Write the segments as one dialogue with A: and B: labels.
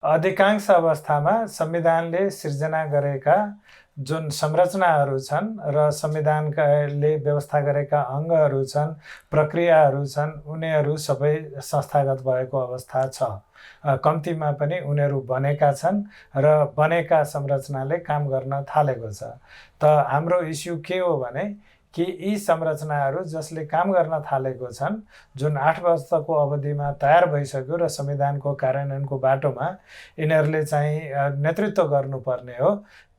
A: अधिकांश अवस्थामा संविधानले सिर्जना गरेका जुन संरचनाहरू छन् र संविधानले व्यवस्था गरेका अङ्गहरू छन्, प्रक्रियाहरू छन्, उनीहरू सबै संस्थागत भएको अवस्था छ। कम्तीमा पनि उनीहरू बनेका छन् र बनेका संरचनाले काम गर्न थालेको छ। त हाम्रो इस्यु के हो भने कि यी संरचनाहरू जसले काम गर्न थालेको छन्, जुन 8 वर्षको अवधिमा तयार भइसक्यो र संविधानको कार्यान्वयनको बाटोमा यिनीहरूले चाहिँ नेतृत्व गर्नुपर्ने हो,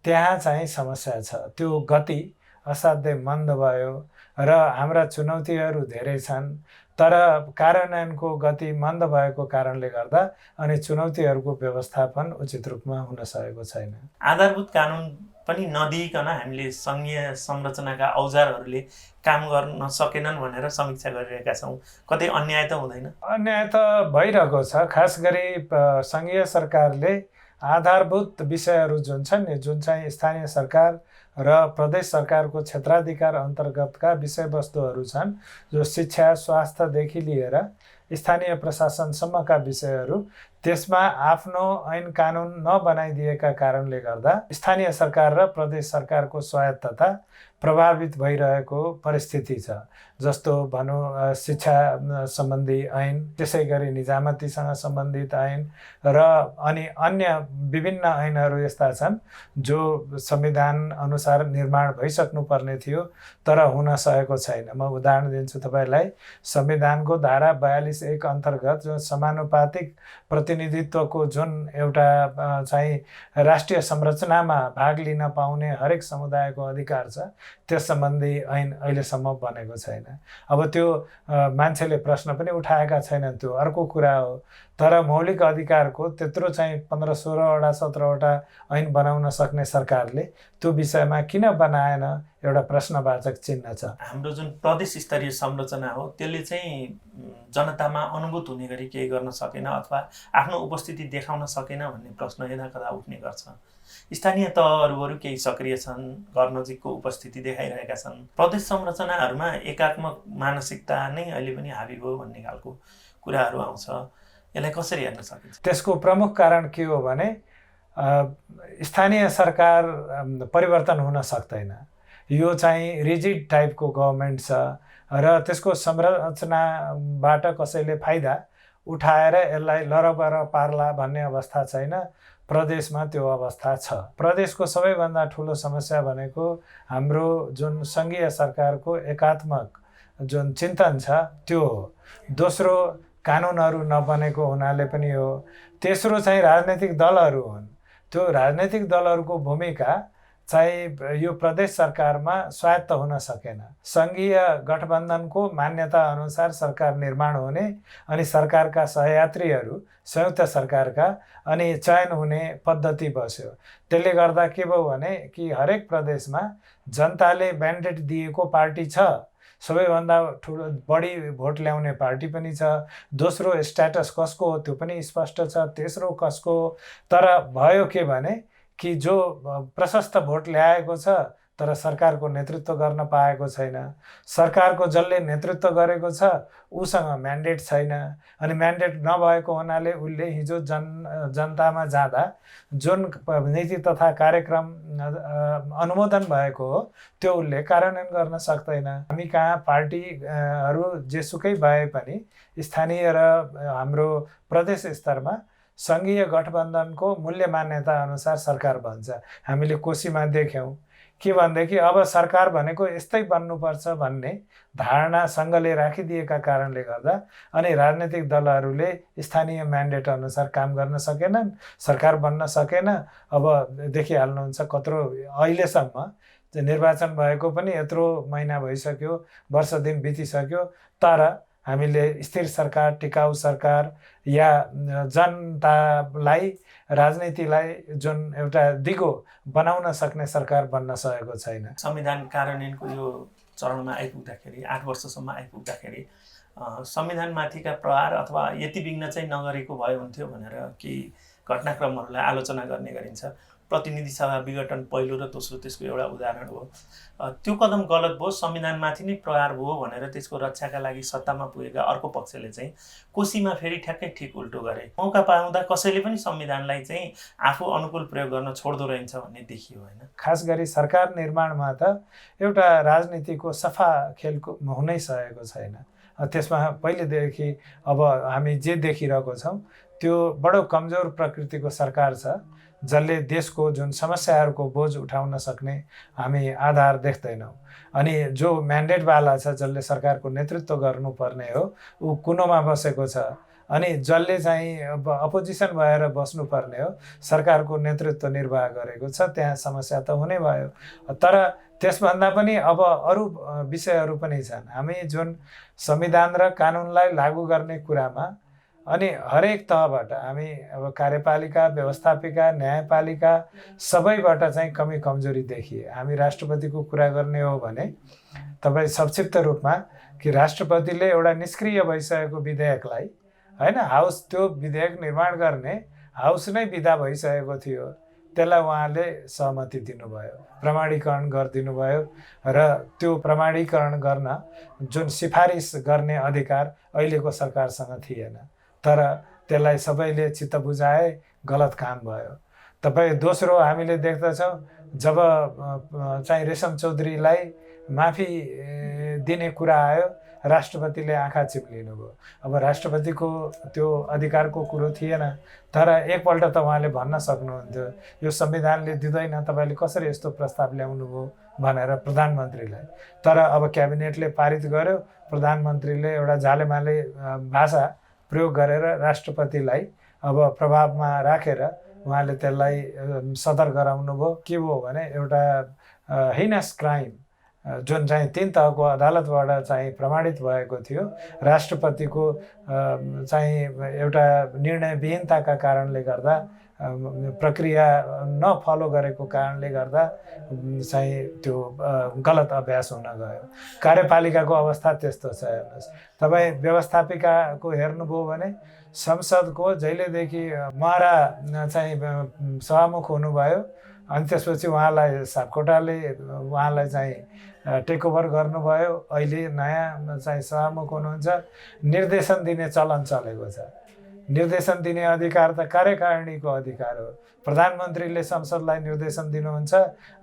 A: त्यहाँ चाहिँ समस्या छ। त्यो गति असाध्यै मन्द भयो र हाम्रा चुनौतीहरू धेरै छन्, तर कार्यान्वयनको गति मन्द भएको कारणले गर्दा अनि चुनौतीहरूको व्यवस्थापन उचित रूपमा हुन सकेको छैन।
B: आधारभूत कानुन पनि नदिइकन हामीले सङ्घीय संरचनाका औजारहरूले काम गर्न सकेनन् भनेर समीक्षा गरिरहेका छौँ। कतै अन्याय त हुँदैन?
A: अन्याय त भइरहेको छ। खास गरी सङ्घीय सरकारले आधारभूत विषयहरू जुन छन् नि, जुन चाहिँ स्थानीय सरकार र प्रदेश सरकारको क्षेत्राधिकार अन्तर्गतका विषयवस्तुहरू छन्, जो शिक्षा स्वास्थ्यदेखि लिएर स्थानीय प्रशासनसम्मका विषयहरू, त्यसमा आफ्नो ऐन कानुन नबनाइदिएका कारणले गर्दा स्थानीय सरकार र प्रदेश सरकारको स्वायत्तता प्रभावित भइरहेको परिस्थिति छ। जस्तो भनौँ शिक्षा सम्बन्धी ऐन, त्यसै गरी निजामतीसँग सम्बन्धित ऐन र अनि अन्य विभिन्न ऐनहरू यस्ता छन् जो संविधान अनुसार निर्माण भइसक्नुपर्ने थियो तर हुन सकेको छैन। म उदाहरण दिन्छु तपाईँलाई। संविधानको धारा 42(1) अन्तर्गत जो समानुपातिक प्रतिनिधित्वको जुन एउटा चाहिँ राष्ट्रिय संरचनामा भाग लिन पाउने हरेक समुदायको अधिकार छ, त्यस सम्बन्धी ऐन अहिलेसम्म बनेको छैन। अब त्यो मान्छेले प्रश्न पनि उठाएका छैनन्, त्यो अर्को कुरा हो। तर मौलिक अधिकारको त्यत्रो चाहिँ 15, 16वटा 17वटा ऐन बनाउन सक्ने सरकारले त्यो विषयमा किन बनाएन, एउटा प्रश्नवाचक चिन्ह छ।
B: हाम्रो जुन प्रदेश स्तरीय संरचना हो त्यसले चाहिँ जनतामा अनुभूत हुने गरी केही गर्न सकेन अथवा आफ्नो उपस्थिति देखाउन सकेन भन्ने प्रश्न यदाकदा उठ्ने गर्छ। स्थानीय तहहरू केही सक्रिय छन्, घर नजिकको उपस्थिति देखाइरहेका छन्। प्रदेश संरचनाहरूमा एकात्मक मानसिकता नै अहिले पनि हाबी भयो भन्ने खालको कुराहरू आउँछ। यसलाई कसरी हेर्न सकिन्छ?
A: त्यसको प्रमुख कारण के हो भने स्थानीय सरकार परिवर्तन हुन सक्दैन। यो चाहिँ रिजिड टाइपको गभर्मेन्ट छ र त्यसको संरचनाबाट कसैले फाइदा उठाएर यसलाई लरबर पार्ला भन्ने अवस्था छैन। प्रदेशमा त्यो अवस्था छ। प्रदेशको सबैभन्दा ठुलो समस्या भनेको हाम्रो जुन सङ्घीय सरकारको एकात्मक जुन चिन्तन छ त्यो हो। दोस्रो, कानुनहरू नबनेको हुनाले पनि हो। तेस्रो चाहिँ राजनैतिक दलहरू हुन्। त्यो राजनैतिक दलहरूको भूमिका चाहिँ यो प्रदेश सरकारमा स्वायत्त हुन सकेन। सङ्घीय गठबन्धनको मान्यता अनुसार सरकार निर्माण हुने अनि सरकारका सहयात्रीहरू संयुक्त सरकारका अनि चयन हुने पद्धति बस्यो। त्यसले गर्दा के भयो भने कि हरेक प्रदेशमा जनताले म्यान्डेट दिएको पार्टी छ, सबैभन्दा ठुलो बढी भोट ल्याउने पार्टी पनि छ। दोस्रो, स्ट्याटस कसको हो त्यो पनि स्पष्ट छ। तेस्रो कसको हो। तर भयो के भने कि जो प्रशस्त भोट ल्याएको छ तर सरकारको नेतृत्व गर्न पाएको छैन। सरकारको जसले नेतृत्व गरेको छ उसँग म्यान्डेट छैन। अनि म्यान्डेट नभएको हुनाले उसले हिजो जनतामा जाँदा जुन नीति तथा कार्यक्रम अनुमोदन भएको हो त्यो उसले कार्यान्वयन गर्न सक्दैन। हामी कहाँ पार्टीहरू जेसुकै भए पनि स्थानीय र हाम्रो प्रदेश स्तरमा सङ्घीय गठबन्धनको मूल्य मान्यता अनुसार सरकार बन्छ। हामीले कोशीमा देख्यौँ के भनेदेखि अब सरकार भनेको यस्तै बन्नुपर्छ भन्ने धारणा सङ्घले राखिदिएका कारणले गर्दा अनि राजनैतिक दलहरूले स्थानीय म्यान्डेट अनुसार काम गर्न सकेनन्, सरकार बन्न सकेन। अब देखिहाल्नुहुन्छ कत्रो अहिलेसम्म निर्वाचन भएको पनि यत्रो महिना भइसक्यो, वर्ष दिन बितिसक्यो, तर हामीले स्थिर सरकार, टिकाउ सरकार या जनतालाई राजनीतिलाई जुन एउटा दिगो बनाउन सक्ने सरकार बन्न सकेको छैन।
B: संविधान कार्यान्वयनको यो चरणमा आइपुग्दाखेरि 8 वर्षसम्म आइपुग्दाखेरि संविधानमाथिका प्रहार अथवा यति विघ्न चाहिँ नगरेको भए हुन्थ्यो भनेर केही घटनाक्रमहरूलाई आलोचना गर्ने गरिन्छ। प्रतिनिधि सभा विघटन पहिलो र दोस्रो त्यसको एउटा उदाहरण हो। त्यो कदम गलत भयो, संविधानमाथि नै प्रहार भयो भनेर त्यसको रक्षाका लागि सत्तामा पुगेका अर्को पक्षले चाहिँ कोसीमा फेरि ठ्याक्कै ठिक उल्टो गरे। मौका पाउँदा कसैले पनि संविधानलाई चाहिँ आफू अनुकूल प्रयोग गर्न छोड्दो रहेछ भन्ने देखियो होइन।
A: खास गरी सरकार निर्माणमा त एउटा राजनीतिको सफा खेलको हुनै सकेको छैन। त्यसमा पहिलेदेखि अब हामी जे देखिरहेको छौँ त्यो बडो कमजोर प्रकृतिको सरकार छ, जसले देशको जुन समस्याहरूको बोझ उठाउन सक्ने हामी आधार देख्दैनौँ। अनि जो म्यान्डेटवाला छ, जसले सरकारको नेतृत्व गर्नुपर्ने हो, ऊ कुनोमा बसेको छ। अनि जसले चाहिँ अब अपोजिसन भएर बस्नुपर्ने हो, सरकारको नेतृत्व निर्वाह गरेको छ, त्यहाँ समस्या त हुने भयो। तर त्यसभन्दा पनि अब अरू विषयहरू पनि छन्। हामी जुन संविधान र कानुनलाई लागू गर्ने कुरामा अनि हरेक तहबाट हामी अब कार्यपालिका, व्यवस्थापिका, न्यायपालिका सबैबाट चाहिँ कमी कमजोरी देखिए। हामी राष्ट्रपतिको कुरा गर्ने हो भने तपाईँ संक्षिप्त रूपमा कि राष्ट्रपतिले एउटा निष्क्रिय भइसकेको विधेयकलाई होइन, हाउस त्यो विधेयक निर्माण गर्ने हाउस नै बिदा भइसकेको थियो, त्यसलाई उहाँले सहमति दिनुभयो, प्रमाणीकरण गरिदिनु भयो। र त्यो प्रमाणीकरण गर्न जुन सिफारिस गर्ने अधिकार अहिलेको सरकारसँग थिएन, तर त्यसलाई सबैले चित्त बुझाए, गलत काम भयो। तपाईँ दोस्रो हामीले देख्दछौँ जब चाहिँ रेशम चौधरीलाई माफी दिने कुरा आयो, राष्ट्रपतिले आँखा चिप्लिनु भयो। अब राष्ट्रपतिको त्यो अधिकारको कुरो थिएन, तर एकपल्ट त उहाँले भन्न सक्नुहुन्थ्यो यो संविधानले दिँदैन, तपाईँले कसरी यस्तो प्रस्ताव ल्याउनु भयो भनेर प्रधानमन्त्रीलाई। तर अब क्याबिनेटले पारित गर्यो, प्रधानमन्त्रीले एउटा जालेमाले भाषा प्रयोग गरेर राष्ट्रपतिलाई अब प्रभावमा राखेर उहाँले त्यसलाई सदर गराउनु भयो। के भयो भने एउटा हिनस क्राइम जुन चाहिँ 3 तहको अदालतबाट चाहिँ प्रमाणित भएको थियो, राष्ट्रपतिको चाहिँ एउटा निर्णयविहीनताका कारणले गर्दा, प्रक्रिया नफलो गरेको कारणले गर्दा चाहिँ त्यो गलत अभ्यास हुन गयो। कार्यपालिकाको अवस्था त्यस्तो छ। हेर्नुहोस्, तपाईँ व्यवस्थापिकाको हेर्नुभयो भने संसदको जहिलेदेखि महरा चाहिँ सभामुख हुनुभयो, अनि त्यसपछि उहाँलाई सापकोटाले उहाँलाई चाहिँ टेकओभर गर्नुभयो। अहिले नयाँ चाहिँ सभामुख हुनुहुन्छ। निर्देशन दिने चलन चलेको छ। निर्देशन दिने अधिकार त कार्यकारिणीको अधिकार हो। प्रधानमन्त्रीले संसदलाई निर्देशन दिनुहुन्छ,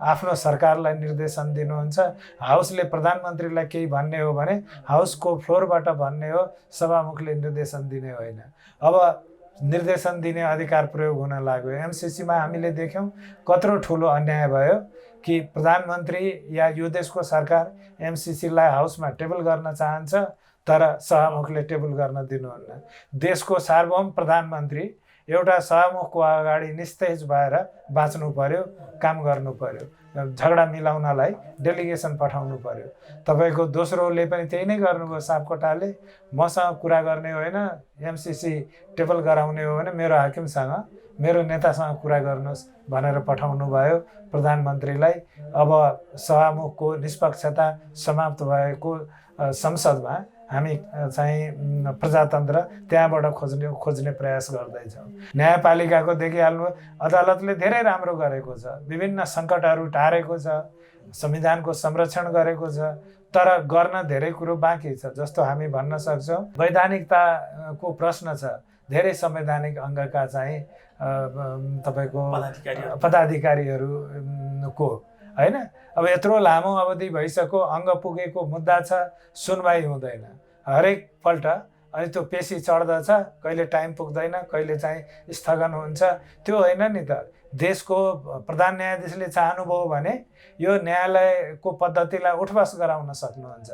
A: आफ्नो सरकारलाई निर्देशन दिनुहुन्छ। हाउसले प्रधानमन्त्रीलाई केही भन्ने हो भने हाउसको फ्लोरबाट भन्ने हो, सभामुखले निर्देशन दिने होइन। अब निर्देशन दिने अधिकार प्रयोग हुन लाग्यो। एमसिसीमा हामीले देख्यौँ कत्रो ठुलो अन्याय भयो कि प्रधानमन्त्री या यो देशको सरकार एमसिसीलाई हाउसमा टेबल गर्न चाहन्छ, तर सभामुखले टेबल गर्न दिनुहुन्न। देशको सार्वभौम प्रधानमन्त्री एउटा सभामुखको अगाडि निस्तेज भएर बाँच्नु पर्यो, काम गर्नु पर्यो, झगडा मिलाउनलाई डेलिगेसन पठाउनु पर्यो। तपाईँको दोस्रोले पनि त्यही नै गर्नुभयो। सापकोटाले मसँग कुरा गर्ने होइन, एमसिसी टेबल गराउने हो भने मेरो हाकिमसँग, मेरो नेतासँग कुरा गर्नुहोस् भनेर पठाउनु भयो प्रधानमन्त्रीलाई। अब सभामुखको निष्पक्षता समाप्त भएको संसदमा हामी चाहिँ प्रजातन्त्र त्यहाँबाट खोज्ने प्रयास गर्दैछौँ। न्यायपालिकाको देखिहाल्नु, अदालतले धेरै राम्रो गरेको छ, विभिन्न सङ्कटहरू टारेको छ, संविधानको संरक्षण गरेको छ, तर गर्न धेरै कुरो बाँकी छ। जस्तो हामी भन्न सक्छौँ वैधानिकताको प्रश्न छ। धेरै संवैधानिक अङ्गका चाहिँ तपाईँको पदाधिकारीहरूको होइन, अब यत्रो लामो अवधि भइसक्यो, अङ्ग पुगेको मुद्दा छ, सुनवाई हुँदैन हरेकपल्ट। अनि त्यो पेशी चढ्दछ, कहिले टाइम पुग्दैन, कहिले चाहिँ स्थगन हुन्छ। त्यो होइन नि त। देशको प्रधान न्यायाधीशले चाहनुभयो भने यो न्यायालयको पद्धतिलाई उठबस गराउन सक्नुहुन्छ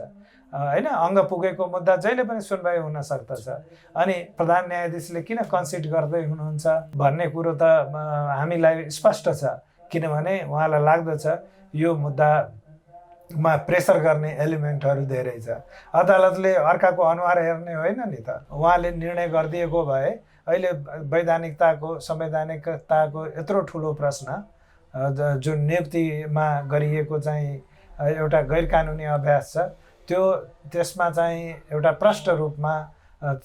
A: होइन। अङ्ग पुगेको मुद्दा जहिले पनि सुनवाई हुन सक्दछ। अनि प्रधान न्यायाधीशले किन कन्सिड गर्दै हुनुहुन्छ भन्ने कुरो त हामीलाई स्पष्ट छ, किनभने उहाँलाई लाग्दछ यो मुद्दामा प्रेसर गर्ने एलिमेन्टहरू धेरै छ। अदालतले अर्काको अनुहार हेर्ने होइन नि त। उहाँले निर्णय गरिदिएको भए अहिले वैधानिकताको, संवैधानिकताको यत्रो ठुलो प्रश्न जुन नियुक्तिमा गरिएको चाहिँ एउटा गैर कानुनी अभ्यास छ, त्यसमा चाहिँ एउटा प्रष्ट रूपमा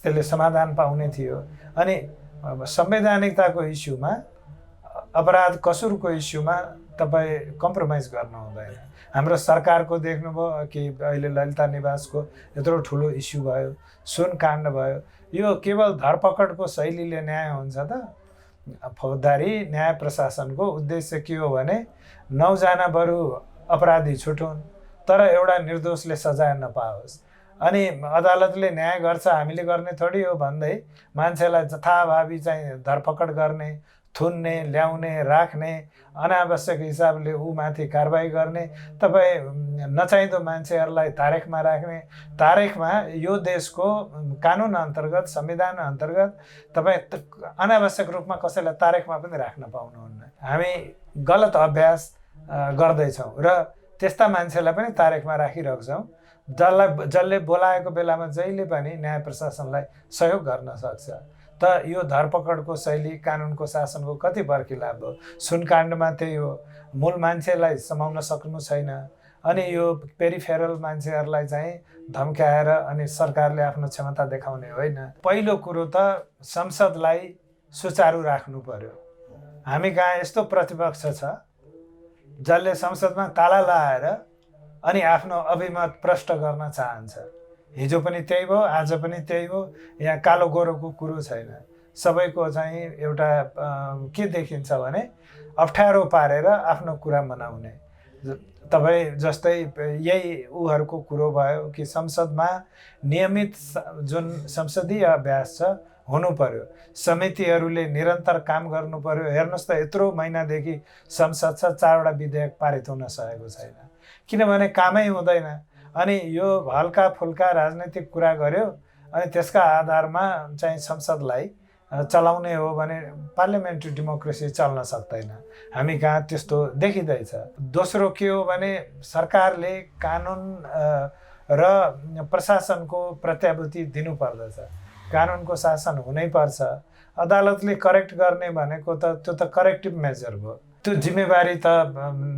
A: त्यसले समाधान पाउने थियो। अनि संवैधानिकताको इस्युमा अपराध कसुरको इस्युमा तपाईँ कम्प्रोमाइज गर्नु हुँदैन। हाम्रो सरकारको देख्नुभयो कि अहिले ललिता निवासको यत्रो ठुलो इस्यु भयो, सुन काण्ड भयो, यो केवल धरपकडको शैलीले न्याय हुन्छ त? फौजदारी न्याय प्रशासनको उद्देश्य के हो भने 9 जना बरु अपराधी छुटुन् तर एउटा निर्दोषले सजाय नपाओस्। अनि अदालतले न्याय गर्छ, हामीले गर्ने थोडी हो भन्दै मान्छेलाई जथाभावी चाहिँ धरपकड गर्ने, थुन्ने, ल्याउने, राख्ने, अनावश्यक हिसाबले माथि कारबाही गर्ने, तपाईँ नचाहिँदो मान्छेहरूलाई तारेखमा राख्ने, तारेखमा यो देशको कानुन अन्तर्गत, संविधान अन्तर्गत तपाईँ अनावश्यक रूपमा कसैलाई तारेखमा पनि राख्न पाउनुहुन्न। हामी गलत अभ्यास गर्दैछौँ र त्यस्ता मान्छेलाई पनि तारेखमा राखिरहेको छौँ। जसले बोलाएको बेलामा जहिले पनि न्याय प्रशासनलाई सहयोग गर्न सक्छ। त यो धरपकडको शैली कानुनको शासनको कति बर्खिलाप हो। सुनकाण्डमा त्यही हो, मूल मान्छेलाई समाउन सक्नु छैन, अनि यो पेरिफेरल मान्छेहरूलाई चाहिँ धम्क्याएर अनि सरकारले आफ्नो क्षमता देखाउने होइन। पहिलो कुरो त संसदलाई सुचारू राख्नु पर्यो। हामी कहाँ यस्तो प्रतिपक्ष छ जसले संसदमा ताला लगाएर अनि आफ्नो अभिमत प्रष्ट गर्न चाहन्छ। हिजो पनि त्यही भयो, आज पनि त्यही हो। यहाँ कालो गोरोको कुरो छैन। सबैको चाहिँ एउटा के देखिन्छ भने अप्ठ्यारो पारेर आफ्नो कुरा मनाउने। तपाईँ जस्तै यही उहरूको कुरो भयो कि संसदमा नियमित जुन संसदीय अभ्यास छ हुनु पर्यो, समितिहरूले निरन्तर काम गर्नु पर्यो। हेर्नुहोस् त यत्रो महिनादेखि संसद छ, 4वटा विधेयक पारित हुन सकेको छैन, किनभने कामै हुँदैन। अनि यो हल्का फुल्का राजनैतिक कुरा गर्यो अनि त्यसका आधारमा चाहिँ संसदलाई चलाउने हो भने पार्लियामेन्ट्री डेमोक्रेसी चल्न सक्दैन। हामी कहाँ त्यस्तो देखिँदैछ। दोस्रो के हो भने सरकारले कानुन र प्रशासनको प्रत्याभूति दिनुपर्दछ। कानुनको शासन हुनैपर्छ। अदालतले करेक्ट गर्ने भनेको त त्यो त करेक्टिभ मेजर भयो। त्यो जिम्मेवारी त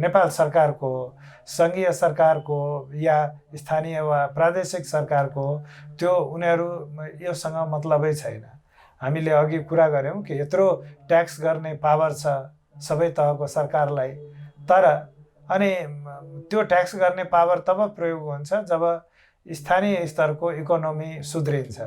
A: नेपाल सरकारको हो, सङ्घीय सरकारको या स्थानीय वा प्रादेशिक सरकारको हो। त्यो उनीहरू योसँग मतलबै छैन। हामीले अघि कुरा गऱ्यौँ कि यत्रो ट्याक्स गर्ने पावर छ सबै तहको सरकारलाई, तर अनि त्यो ट्याक्स गर्ने पावर तब प्रयोग हुन्छ जब स्थानीय स्तरको इकोनोमी सुध्रिन्छ,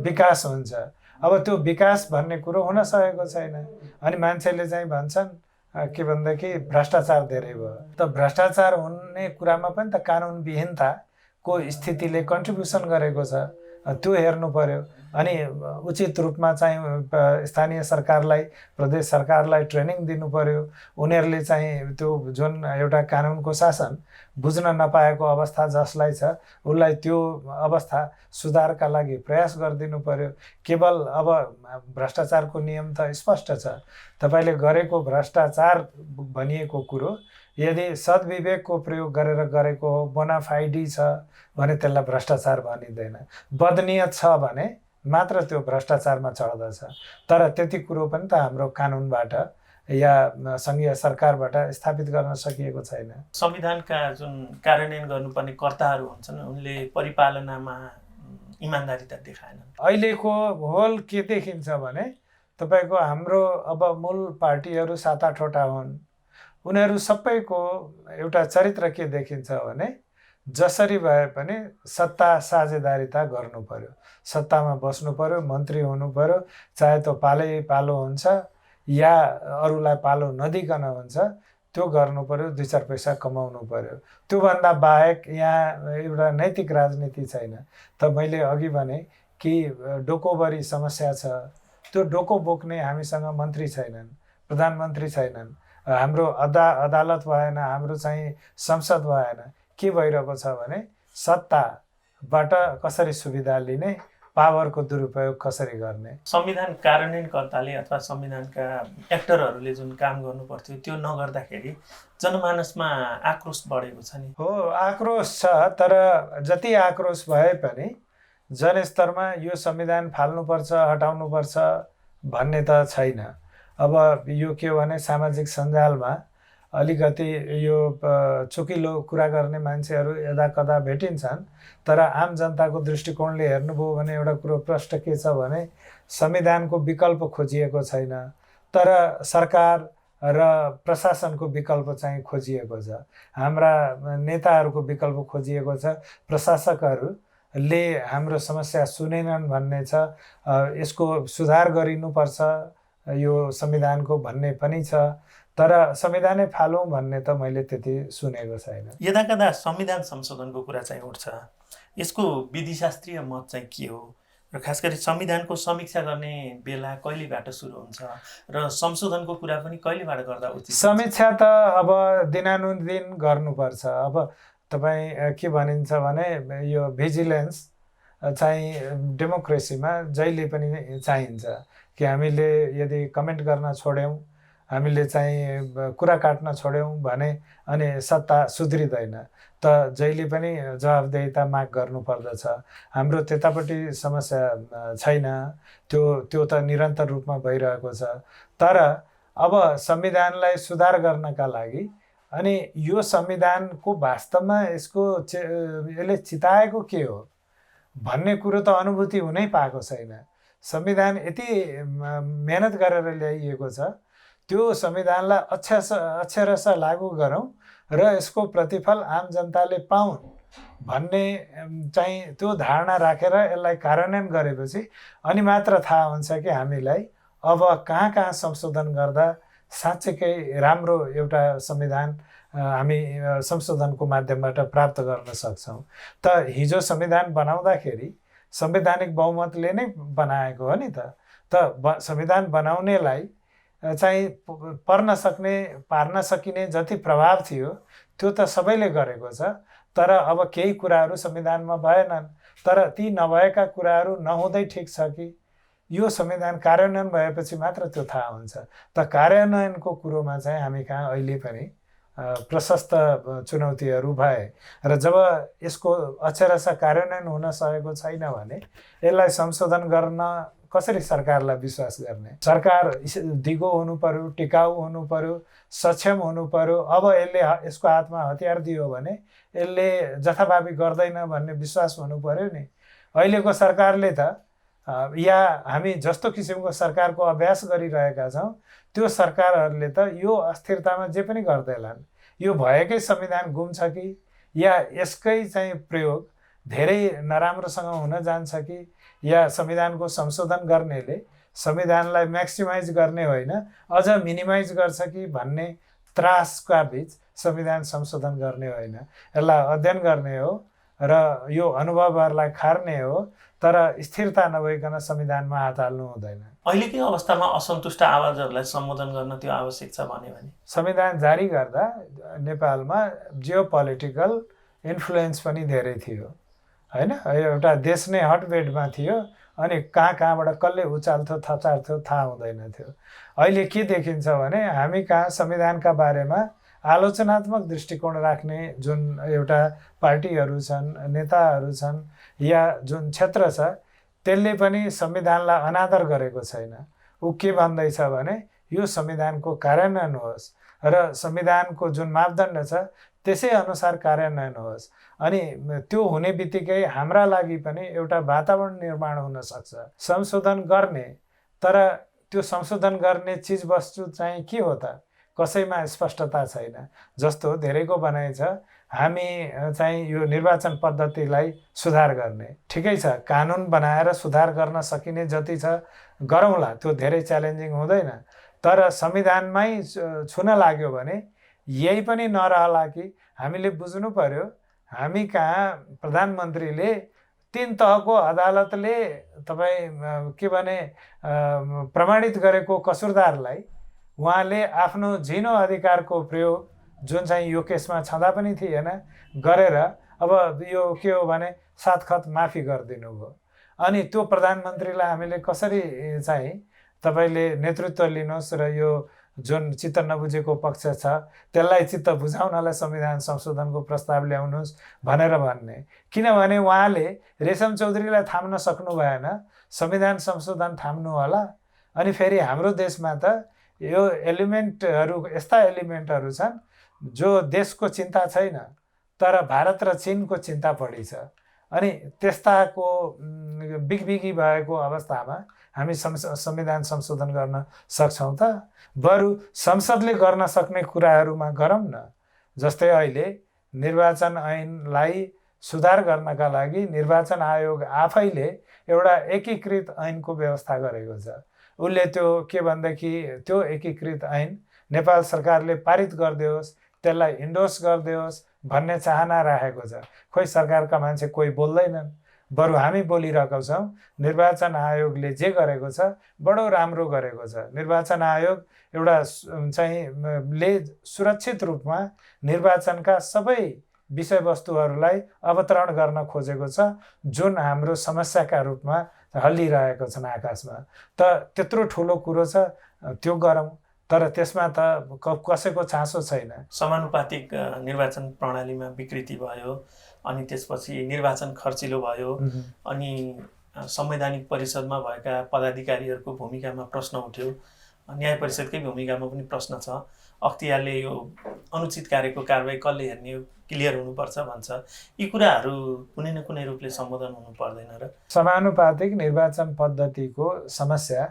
A: विकास हुन्छ। अब त्यो विकास भन्ने कुरो हुन सकेको छैन। अनि मान्छेले चाहिँ भन्छन् के भन्दाखेरि भ्रष्टाचार धेरै भयो। त भ्रष्टाचार हुने कुरामा पनि त कानुनविहीनताको स्थितिले कन्ट्रिब्युसन गरेको छ, त्यो हेर्नु पर्यो। अनि उचित रूपमा चाहिँ स्थानीय सरकारलाई, प्रदेश सरकारलाई ट्रेनिङ दिनु पर्यो। उनीहरूले चाहिँ त्यो जुन एउटा कानुनको शासन बुझ्न नपाएको अवस्था जसलाई छ उसलाई त्यो अवस्था सुधारका लागि प्रयास गरिदिनु पर्यो। केवल अब भ्रष्टाचारको नियम त स्पष्ट छ। तपाईँले गरेको भ्रष्टाचार भनिएको कुरो यदि सद्विवेकको प्रयोग गरेर गरेको हो, बोनाफाइडी छ भने त्यसलाई भ्रष्टाचार भनिँदैन। बदनियत छ भने मात्र त्यो भ्रष्टाचारमा चढ्दछ। तर त्यति कुरो पनि त हाम्रो कानुनबाट या सङ्घीय सरकारबाट स्थापित गर्न सकिएको छैन।
B: संविधानका जुन कार्यान्वयन गर्नुपर्ने कर्ताहरू हुन्छन् उनले परिपालनामा इमान्दारिता देखाएनन्।
A: अहिलेको होल के देखिन्छ भने तपाईँको हाम्रो अब मूल पार्टीहरू 7-8वटा हुन्। उनीहरू सबैको एउटा चरित्र के देखिन्छ भने जसरी भए पनि सत्ता साझेदारिता गर्नु पर्यो, सत्तामा बस्नु पर्यो, मन्त्री हुनु पर्यो, चाहे त्यो पालो हुन्छ या अरूलाई पालो नदिकन हुन्छ, त्यो गर्नु पर्यो, 2-4 पैसा कमाउनु पर्यो। त्योभन्दा बाहेक यहाँ एउटा नैतिक राजनीति छैन। त मैले अघि भने कि डोकोभरि समस्या छ। त्यो डोको बोक्ने हामीसँग मन्त्री छैनन्, प्रधानमन्त्री छैनन्, हाम्रो अदालत भएन, हाम्रो चाहिँ संसद भएन। के भइरहेको छ भने सत्ताबाट कसरी सुविधा लिने, पावरको दुरुपयोग कसरी गर्ने।
B: संविधान कार्यान्वयनकर्ताले अथवा संविधानका एक्टरहरूले जुन काम गर्नुपर्थ्यो त्यो नगर्दाखेरि जनमानसमा आक्रोश बढेको छ नि।
A: हो, आक्रोश छ, तर जति आक्रोश भए पनि जनस्तरमा यो संविधान फाल्नुपर्छ, हटाउनुपर्छ भन्ने त छैन। अब यो के भने सामाजिक सञ्जालमा अलिकति यो चुकिलो कुरा गर्ने मान्छेहरू यदाकदा भेटिन्छन्, तर आम जनताको दृष्टिकोणले हेर्नुभयो भने एउटा कुरो प्रष्ट के छ भने संविधानको विकल्प खोजिएको छैन। त तर सरकार र प्रशासनको विकल्प चाहिँ खोजिएको छ। हाम्रा नेताहरूको विकल्प खोजिएको छ। प्रशासकहरूले हाम्रो समस्या सुनेनन् भन्ने छ। यसको सुधार गरिनुपर्छ यो संविधानको भन्ने पनि छ। तर संविधानै फालौँ भन्ने त मैले त्यति सुनेको छैन।
B: यदाकदा संविधान संशोधनको कुरा चाहिँ उठ्छ। यसको विधिशास्त्रीय मत चाहिँ के हो र खास गरी संविधानको समीक्षा गर्ने बेला कहिलेबाट सुरु हुन्छ र संशोधनको कुरा पनि कहिलेबाट गर्दा उचित?
A: समीक्षा त अब दिनानुदिन गर्नुपर्छ। अब तपाईँ के भनिन्छ भने यो भिजिलेन्स चाहिँ डेमोक्रेसीमा जहिले पनि चाहिन्छ कि हामीले यदि कमेन्ट गर्न छोड्यौँ, हामीले चाहिँ कुरा काट्न छोड्यौँ भने अनि सत्ता सुध्रिँदैन, त जहिले पनि जवाफदेहिता माग गर्नुपर्दछ। हाम्रो त्यतापट्टि समस्या छैन, त्यो त निरन्तर रूपमा भइरहेको छ। तर अब संविधानलाई सुधार गर्नका लागि अनि यो संविधानको वास्तवमा यसले चिताएको के हो भन्ने कुरो त अनुभूति हुनै पाएको छैन। संविधान यति मेहनत गरेर ल्याइएको छ, त्यो संविधानलाई अक्षरशः लागू गरौँ र यसको प्रतिफल आम जनताले पाउन् भन्ने चाहिँ त्यो धारणा राखेर यसलाई कार्यान्वयन गरेपछि अनि मात्र थाहा हुन्छ कि हामीलाई अब कहाँ कहाँ संशोधन गर्दा साँच्चैकै राम्रो एउटा संविधान हामी संशोधनको माध्यमबाट प्राप्त गर्न सक्छौँ। त हिजो संविधान बनाउँदाखेरि संवैधानिक बहुमतले नै बनाएको हो नि त संविधान बनाउनेलाई चाहिँ पार्न सकिने जति प्रभाव थियो त्यो त सबैले गरेको छ। तर अब केही कुराहरू संविधानमा भएनन्। तर ती नभएका कुराहरू नहुँदै ठिक छ कि यो संविधान कार्यान्वयन भएपछि मात्र त्यो थाहा हुन्छ। त कार्यान्वयनको कुरोमा चाहिँ हामी कहाँ अहिले पनि प्रशस्त चुनौतीहरू भए र जब यसको अक्षरशः कार्यान्वयन हुन सकेको छैन भने यसलाई संशोधन गर्न कसरी सरकारलाई विश्वास गर्ने? सरकार दिगो हुनु पर्यो, टिकाउ हुनु पर्यो, सक्षम हुनु पर्यो। अब यसको हातमा हतियार दियो भने यसले जथाभावी गर्दैन भन्ने विश्वास हुनु पर्यो नि। अहिलेको सरकारले त या हामी जस्तो किसिमको सरकारको अभ्यास गरिरहेका छौँ त्यो सरकारहरूले त यो अस्थिरतामा जे पनि गर्दैनन्। यो भएकै संविधान गुम्छ कि या यसकै चाहिँ प्रयोग धेरै नराम्रोसँग हुन जान्छ कि या संविधानको संशोधन गर्नेले संविधानलाई म्याक्सिमाइज गर्ने होइन अझ मिनिमाइज गर्छ कि भन्ने त्रासका बीच संविधान संशोधन गर्ने होइन। यसलाई अध्ययन गर्ने हो र यो अनुभवहरूलाई खार्ने हो, तर स्थिरता नभइकन संविधानमा हात हाल्नु हुँदैन।
B: अहिलेकै अवस्थामा असन्तुष्ट आवाजहरूलाई सम्बोधन गर्न त्यो आवश्यक छ भन्यो भने
A: संविधान जारी गर्दा नेपालमा जियोपोलिटिकल इन्फ्लुएन्स पनि धेरै थियो हैन। एउटा देश नै हटबेडमा थियो अनि कहाँबाट कसले उचाल्थ्यो थचार्थ्यो थाहा हुँदैन थियो। अहिले के देखिन्छ भने हामी कहाँ संविधानका बारेमा आलोचनात्मक दृष्टिकोण राख्ने जुन एउटा पार्टीहरू छन्, नेताहरू छन् या जुन क्षेत्र छ त्यसले पनि संविधानलाई अनादर गरेको छैन। ऊ के भन्दैछ भने यो संविधानको कार्यान्वयन होस् र संविधानको जुन मापदण्ड छ त्यसै अनुसार कार्यान्वयन होस्। अनि त्यो हुने बित्तिकै हाम्रा लागि पनि एउटा वातावरण निर्माण हुन सक्छ संशोधन गर्ने। तर त्यो संशोधन गर्ने चिजवस्तु चाहिँ के हो त कसैमा स्पष्टता छैन। जस्तो धेरैको भनाइ छ हामी चाहिँ यो निर्वाचन पद्धतिलाई सुधार गर्ने। ठिकै छ, कानुन बनाएर सुधार गर्न सकिने जति छ गरौँला, त्यो धेरै च्यालेन्जिङ हुँदैन। तर संविधानमै छुन लाग्यो भने यही पनि नरहला कि हामीले बुझ्नु पर्यो हामी कहाँ प्रधानमन्त्रीले 3 तहको अदालतले तपाईँ के भने प्रमाणित गरेको कसुरदारलाई उहाँले आफ्नो झिनो अधिकारको प्रयोग जुन चाहिँ यो केसमा छँदा पनि थिएन गरेर अब यो के हो भने 7 खत माफी गरिदिनु भयो। अनि त्यो प्रधानमन्त्रीलाई हामीले कसरी चाहिँ तपाईँले नेतृत्व लिनुहोस् र यो जुन चित्त नबुझेको पक्ष छ त्यसलाई चित्त बुझाउनलाई संविधान संशोधनको प्रस्ताव ल्याउनुहोस् भनेर भन्ने। किनभने उहाँले रेशम चौधरीलाई थाम्न सक्नु भएन, संविधान संशोधन थाम्नु होला। अनि फेरि हाम्रो देशमा त यो एलिमेन्टहरू यस्ता एलिमेन्टहरू छन् जो देशको चिन्ता छैन तर भारत र चीनको चिन्ता बढी छ। अनि त्यस्ताको बिगबिगी भएको अवस्थामा हामी संविधान संशोधन गर्न सक्छौँ त? बरु संसदले गर्न सक्ने कुराहरूमा गरौँ न। जस्तै अहिले निर्वाचन ऐनलाई सुधार गर्नका लागि निर्वाचन आयोग आफैले एउटा एकीकृत ऐनको व्यवस्था गरेको छ। उसले त्यो के भनेदेखि त्यो एकीकृत ऐन नेपाल सरकारले पारित गरिदियोस्, त्यसलाई इन्डोर्स गरिदियोस् भन्ने चाहना राखेको छ। खोइ सरकारका मान्छे कोही बोल्दैनन्, बरु हामी बोलिरहेका छौँ। निर्वाचन आयोगले जे गरेको छ बडो राम्रो गरेको छ। निर्वाचन आयोग एउटा ले सुरक्षित रूपमा निर्वाचनका सबै विषयवस्तुहरूलाई अवतरण गर्न खोजेको छ, जुन हाम्रो समस्याका रूपमा हल्लिरहेको छन् आकाशमा। त त्यत्रो ठुलो कुरो छ, त्यो गरौँ। तर त्यसमा त कसैको चासो छैन।
B: समानुपातिक निर्वाचन प्रणालीमा विकृति भयो, अनि त्यसपछि निर्वाचन खर्चिलो भयो, अनि संवैधानिक परिषदमा भएका पदाधिकारीहरूको भूमिकामा प्रश्न उठ्यो, न्याय परिषदकै भूमिकामा पनि प्रश्न छ। अख्तियारले यो अनुचित कार्यको कारबाही कसले हेर्ने, क्लियर हुनुपर्छ भन्छ। यी कुराहरू कुनै न कुनै रूपले सम्बोधन हुनु पर्दैन र?
A: समानुपातिक निर्वाचन पद्धतिको समस्या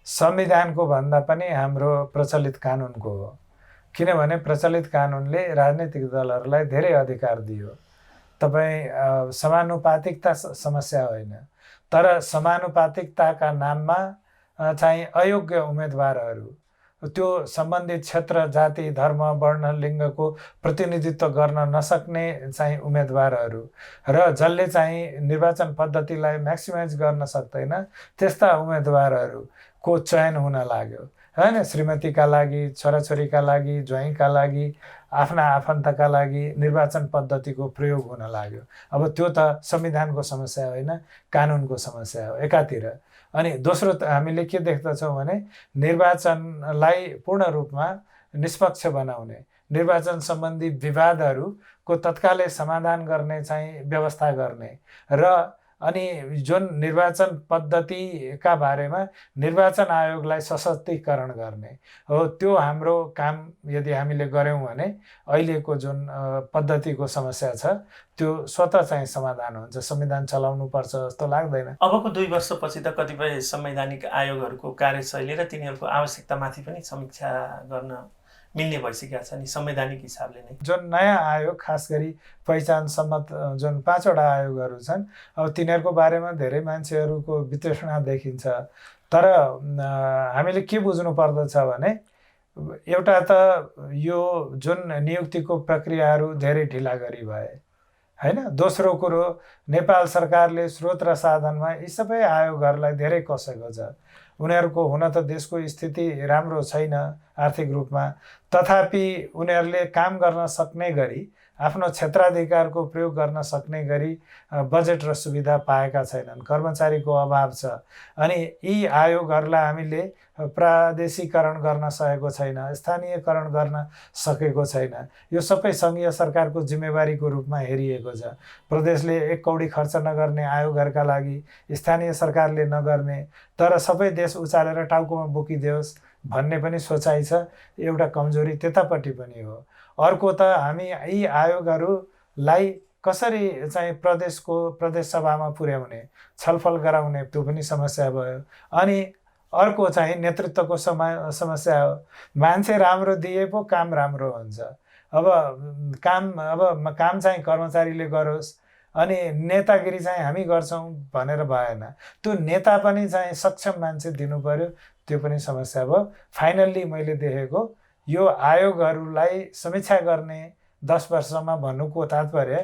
A: संविधानको भन्दा पनि हाम्रो प्रचलित कानुनको हो। किनभने प्रचलित कानुनले राजनीतिक दलहरूलाई धेरै अधिकार दियो। तपाईँ समानुपातिकता समस्या होइन, तर समानुपातिकताका नाममा चाहिँ अयोग्य उम्मेदवारहरू, त्यो सम्बन्धित क्षेत्र, जाति, धर्म, वर्ण, लिङ्गको प्रतिनिधित्व गर्न नसक्ने चाहिँ उम्मेदवारहरू र जसले चाहिँ निर्वाचन पद्धतिलाई म्याक्सिमाइज गर्न सक्दैन त्यस्ता उम्मेदवारहरूको चयन हुन लाग्यो हैन। श्रीमतीका लागि, छोराछोरीका लागि, ज्वाइँका लागि, आफ्ना आफन्तका लागि निर्वाचन पद्धतिको प्रयोग हुन लाग्यो। अब त्यो त संविधानको समस्या होइन, कानुनको समस्या हो एकातिर। अनि दोस्रो हामीले के देख्दछौँ भने निर्वाचनलाई पूर्ण रूपमा निष्पक्ष बनाउने, निर्वाचन सम्बन्धी विवादहरूको तत्कालै समाधान गर्ने चाहिँ व्यवस्था गर्ने र अनि जुन निर्वाचन पद्धतिका बारेमा निर्वाचन आयोगलाई सशक्तिकरण गर्ने हो, त्यो हाम्रो काम यदि हामीले गऱ्यौँ भने अहिलेको जुन पद्धतिको समस्या छ त्यो स्वतः चाहिँ समाधान हुन्छ। संविधान चलाउनुपर्छ जस्तो लाग्दैन।
B: अबको 2 वर्षपछि त कतिपय संवैधानिक आयोगहरूको कार्यशैली र तिनीहरूको आवश्यकतामाथि पनि समीक्षा गर्न मिल्ने भइसकेका छ नि संवैधानिक हिसाबले नै।
A: जुन नयाँ आयोग, खास गरी पहिचान सम्मत जुन 5 वटा आयोगहरू छन्, अब तिनीहरूको बारेमा धेरै मान्छेहरूको वितृष्णा देखिन्छ। तर हामीले के बुझ्नु पर्दछ भने एउटा त यो जुन नियुक्तिको प्रक्रियाहरू धेरै ढिला गरी भए हैन। दोस्रो कुरो, नेपाल सरकारले स्रोत र साधनमा यी सबै आयोगहरूलाई धेरै कसेको छ। उनीहरूको हुन त देशको स्थिति राम्रो छैन आर्थिक रूपमा, तथापि उनीहरूले काम गर्न सक्ने गरी, आफ्नो क्षेत्राधिकारको प्रयोग गर्न सक्ने गरी बजेट र सुविधा पाएका छैनन्। कर्मचारीको अभाव छ। अनि यी आयोगहरूलाई हामीले प्रादेशिकरण गर्न सकेको छैन, स्थानीयकरण गर्न सकेको छैन। यो सबै सङ्घीय सरकारको जिम्मेवारीको रूपमा हेरिएको छ। प्रदेशले 1 कौडी खर्च नगर्ने आयोगहरूका लागि, स्थानीय सरकारले नगर्ने, तर सबै देश उचालेर टाउकोमा बोकिदियोस् भन्ने पनि सोचाइ छ। एउटा कमजोरी त्यतापट्टि पनि हो। अर्को त हामी यी आयोगहरूलाई कसरी चाहिँ प्रदेश सभामा पुर्याउने, छलफल गराउने, त्यो पनि समस्या भयो। अनि अर्को चाहिँ नेतृत्वको समस्या हो। मान्छे राम्रो दिए पो काम राम्रो हुन्छ। अब काम चाहिँ कर्मचारीले गरोस्, अनि नेतागिरी चाहिँ हामी गर्छौँ भनेर भएन। त्यो नेता पनि चाहिँ सक्षम मान्छे दिनु पर्यो, त्यो पनि समस्या भयो। फाइनल्ली मैले देखेको यो आयोगहरूलाई समीक्षा गर्ने 10 वर्षमा भन्नुको तात्पर्य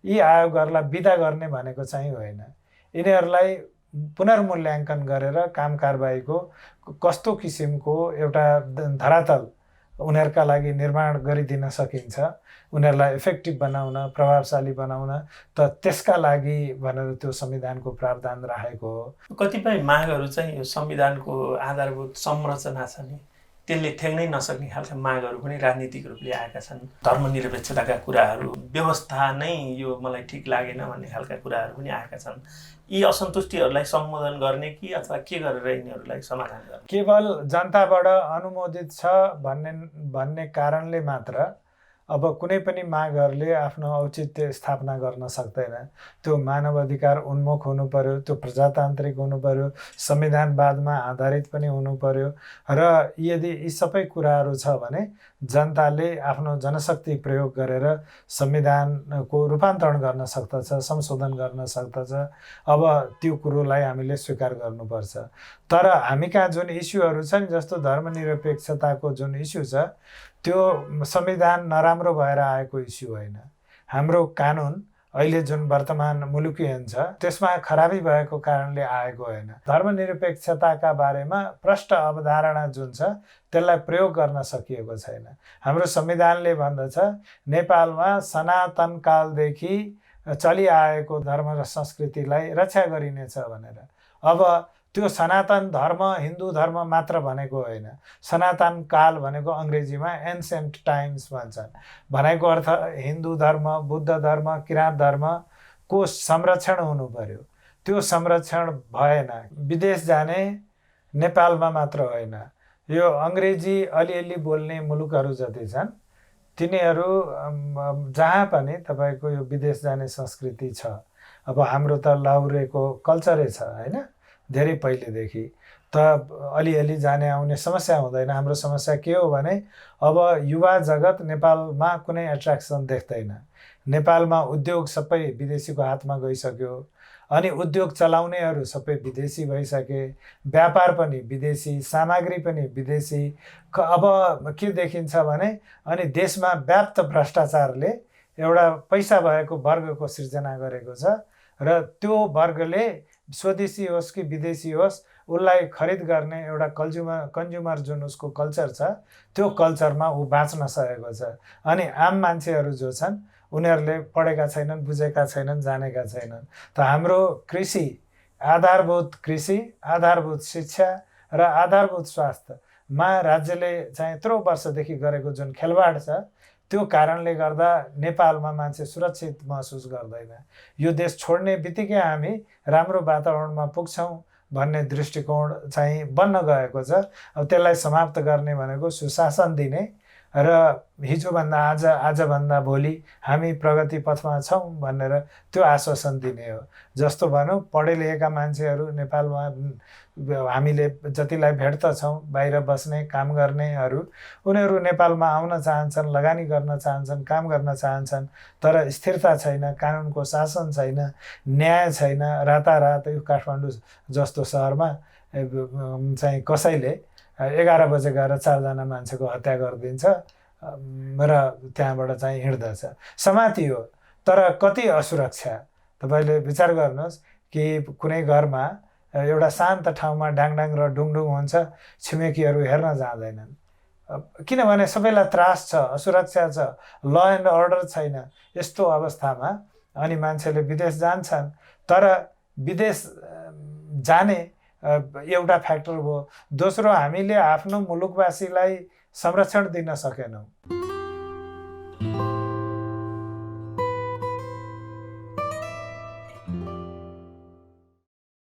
A: यी आयोगहरूलाई बिदा गर्ने भनेको चाहिँ होइन। यिनीहरूलाई पुनर्मूल्याङ्कन गरेर काम कारबाहीको कस्तो किसिमको एउटा धरातल उनीहरूका लागि निर्माण गरिदिन सकिन्छ, उनीहरूलाई इफेक्टिभ बनाउन, प्रभावशाली बनाउन, त त्यसका लागि भनेर त्यो संविधानको प्रावधान राखेको हो।
B: कतिपय मागहरू चाहिँ यो संविधानको आधारभूत संरचना छ नि, त्यसले ठेक्नै नसक्ने खालका मागहरू पनि राजनीतिक रूपले आएका छन्। धर्मनिरपेक्षताका कुराहरू, व्यवस्था नै यो मलाई ठिक लागेन भन्ने खालका कुराहरू पनि आएका छन्। यी असन्तुष्टिहरूलाई सम्बोधन गर्ने कि अथवा के गरेर यिनीहरूलाई समाधान गर्ने?
A: केवल जनताबाट अनुमोदित छ भन्ने कारणले मात्र अब कुनै पनि मागहरूले आफ्नो औचित्य स्थापना गर्न सक्दैन। त्यो मानव अधिकार उन्मुख हुनु पर्यो, त्यो प्रजातान्त्रिक हुनु पर्यो, संविधानवादमा आधारित पनि हुनु पर्यो। र यदि यी सबै कुराहरू छ भने जनताले आफ्नो जनशक्ति प्रयोग गरेर संविधानको रूपान्तरण गर्न सक्दछ, संशोधन गर्न सक्दछ। अब त्यो कुरोलाई हामीले स्वीकार गर्नुपर्छ। तर हामी कहाँ जुन इस्युहरू छ नि, जस्तो धर्मनिरपेक्षताको जुन इस्यु छ, त्यो संविधान नराम्रो भएर आएको इस्यु होइन। हाम्रो कानुन अहिले जुन वर्तमान मुलुकियन छ त्यसमा खराबी भएको कारणले आएको होइन। धर्मनिरपेक्षताका बारेमा प्रष्ट अवधारणा जुन छ त्यसलाई प्रयोग गर्न सकिएको छैन। हाम्रो संविधानले भन्दछ नेपालमा सनातन कालदेखि चलिआएको धर्म र संस्कृतिलाई रक्षा गरिनेछ भनेर। अब त्यो सनातन धर्म हिन्दू धर्म मात्र भनेको होइन। सनातन काल भनेको अङ्ग्रेजीमा एन्सेन्ट टाइम्स भन्छन्। भनेको अर्थ हिन्दू धर्म, बुद्ध धर्म, किराँत धर्मको संरक्षण हुनु पर्यो। त्यो संरक्षण भएन। विदेश जाने नेपालमा मात्र होइन, यो अङ्ग्रेजी अलिअलि बोल्ने मुलुकहरू जति छन् तिनीहरू जहाँ पनि तपाईँको यो विदेश जाने संस्कृति छ। अब हाम्रो त लाहुरेको कल्चरै छ होइन, धेरै पहिलेदेखि त अलिअलि जाने आउने समस्या हुँदैन। हाम्रो समस्या के हो भने अब युवा जगत नेपालमा कुनै एट्र्याक्सन देख्दैन। नेपालमा उद्योग सबै विदेशीको हातमा गइसक्यो, अनि उद्योग चलाउनेहरू सबै विदेशी भइसके, व्यापार पनि विदेशी, सामग्री पनि विदेशी। अब के देखिन्छ भने अनि देशमा व्याप्त भ्रष्टाचारले एउटा पैसा भएको वर्गको सिर्जना गरेको छ, र त्यो वर्गले स्वदेशी होस् कि विदेशी होस् उसलाई खरिद गर्ने एउटा कन्ज्युमर जुन उसको कल्चर छ त्यो कल्चरमा ऊ बाँच्न सकेको छ। अनि आम मान्छेहरू जो छन् उनीहरूले पढेका छैनन्, बुझेका छैनन्, जानेका छैनन्। त हाम्रो कृषि, आधारभूत कृषि, आधारभूत शिक्षा र आधारभूत स्वास्थ्यमा राज्यले चाहिँ यत्रो वर्षदेखि गरेको जुन खेलवाड छ त्यो कारणले गर्दा नेपालमा मान्छे सुरक्षित महसुस गर्दैन। यो देश छोड्ने बित्तिकै हामी राम्रो वातावरणमा पुग्छौँ भन्ने दृष्टिकोण चाहिँ बन्न गएको छ। अब त्यसलाई समाप्त गर्ने भनेको सुशासन दिने र हिजोभन्दा आजभन्दा भोलि हामी प्रगति पथमा छौँ भनेर त्यो आश्वासन दिने हो। जस्तो भनौँ पढे लेखेका मान्छेहरू नेपालमा हामीले जतिलाई भेट्दछौँ, बाहिर बस्ने काम गर्नेहरू, उनीहरू नेपालमा आउन चाहन्छन्, लगानी गर्न चाहन्छन्, काम गर्न चाहन्छन्, तर स्थिरता छैन, कानुनको शासन छैन, न्याय छैन। रातारात यो काठमाडौँ जस्तो सहरमा चाहिँ कसैले 11 बजे गएर 4 जना मान्छेको हत्या गरिदिन्छ र त्यहाँबाट चाहिँ हिँड्दछ। समातियो, तर कति असुरक्षा। तपाईँले विचार गर्नुहोस् कि कुनै घरमा एउटा शान्त ठाउँमा डाङडाङ र डुङडुङ हुन्छ, छिमेकीहरू हेर्न जाँदैनन्। किनभने सबैलाई त्रास छ, असुरक्षा छ, ल एन्ड अर्डर छैन। यस्तो अवस्थामा अनि मान्छेले विदेश जान्छन्। तर विदेश जाने एउटा फ्याक्टर भयो। दोस्रो, हामीले आफ्नो मुलुकवासीलाई संरक्षण दिन सकेनौँ।